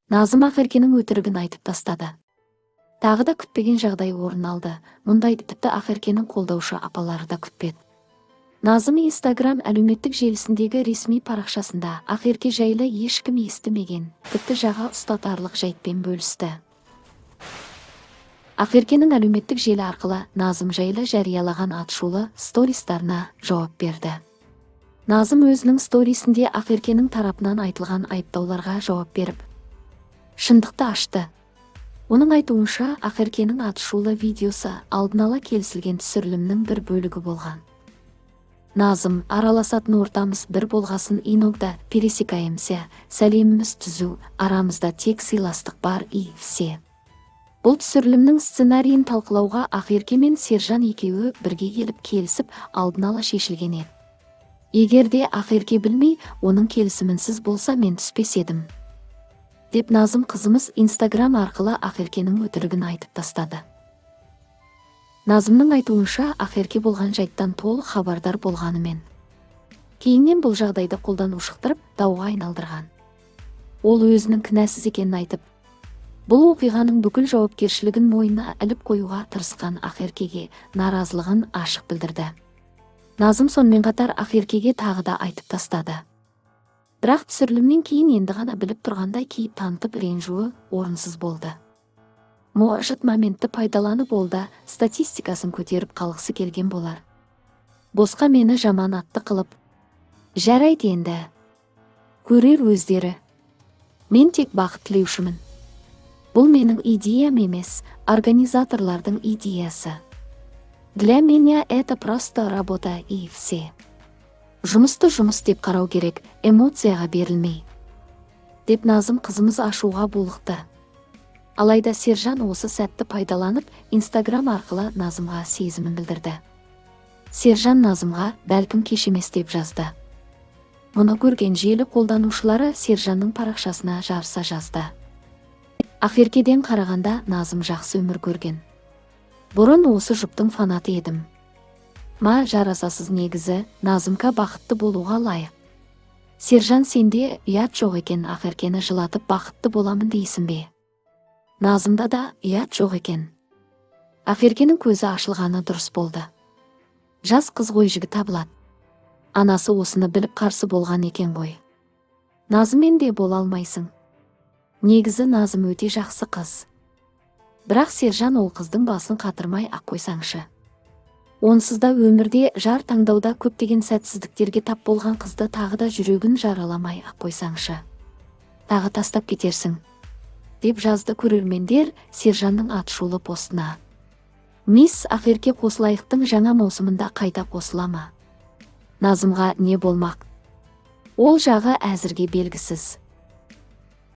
Назым Ақеркенің өтірігін айтып тастады. Тағы да күтпеген жағдай орын алды. Мұндайды тіпті Ақеркенің қолдаушы апалары да күтпеді. Назым Инстаграм әлеуметтік желісіндегі ресми парақшасында Ақерке жайлы ешкім естімеген, тіпті жаға ұстатарлық жайтпен бөлісті. Ақеркенің әлеуметтік желі арқылы Назым жайлы жариялаған атышулы стористарына жауап берді. Назым өзінің сторисінде Ақеркенің тарапынан айтылған айыптауларға жауап беріп, шындықты ашты. Оның айтуынша, Ақеркенің атышулы видеосы алдын ала келісілген түсірілімнің бір бөлігі болған. Назым, араласатын ортамыз бір болғасын иногда пересекаемся, сәлеміміз түзу, арамызда тек сыйластық бар и все. Бұл түсірілімнің сценарийін талқылауға Ақерке мен Сержан екеуі бірге келіп келісіп алдын ала шешілген еді. Егер де Ақерке білмей, оның келісімінсіз болса мен түспес едім, деп Назым қызымыз Инстаграм арқылы Ақеркенің өтірігін айтып тастады. Назымның айтуынша, Ақерке болған жайттан толық хабардар болғанымен, кейіннен бұл жағдайды қолдан ушықтырып, дауға айналдырған. Ол өзінің кінәсіз екенін айтып, бұл оқиғаның бүкіл жауапкершілігін мойнына іліп қоюға тырысқан Ақеркеге наразылығын ашық білдірді. Назым сонымен қатар Ақеркеге тағы да айтып тастады. Бірақ түсірілімнен кейін енді ғана біліп тұрғандай кейіп танытып ренжуі орынсыз болды. Мұғажат моментті пайдаланып болды, статистикасын көтеріп қалғысы келген болар. Босқа мені жаман атты қылып, жарайды енді, көрер өздері. Мен тек бақыт тілеушімін. Бұл менің идеям емес, организаторлардың идеясы. Для меня это просто работа и все. Жұмысты жұмыс деп қарау керек, эмоцияға берілмей, деп Назым қызымыз ашуға булықты. Алайда Сержан осы сәтті пайдаланып, Инстаграм арқылы Назымға сезімін білдірді. Сержан Назымға бәлкім кеш емес деп жазды. Мұны көрген желі қолданушылары Сержанның парақшасына жарыса жазды. Ақеркеден қарағанда Назым жақсы өмір көрген. Бұрын осы жұптың фанаты едім. Ма жарасасыз негізі, Назымка бақытты болуға лайық. Сержан, сенде ұят жоқ екен, Ақеркені жылатып бақытты боламын дейсің бе? Назымда да ұят жоқ екен. Ақеркенің көзі ашылғаны дұрыс болды. Жас қыз ғой, жігіт табылады. Анасы осыны біліп қарсы болған екен ғой. Назыммен де бола алмайсың. Негізі Назым өте жақсы қыз. Бірақ Сержан ол қыздың басын қатырмай ақ қойсаңшы. Онсыз да өмірде жар таңдауда көптеген сәтсіздіктерге тап болған қызды тағы да жүрегін жараламай ақ қойсаңшы. Тағы тастап кетерсің, деп жазды көрермендер Сержанның атышулы постына. Мисс Ақерке қосылайықтың жаңа маусымында қайта қосыла ма? Назымға не болмақ? Ол жағы әзірге белгісіз.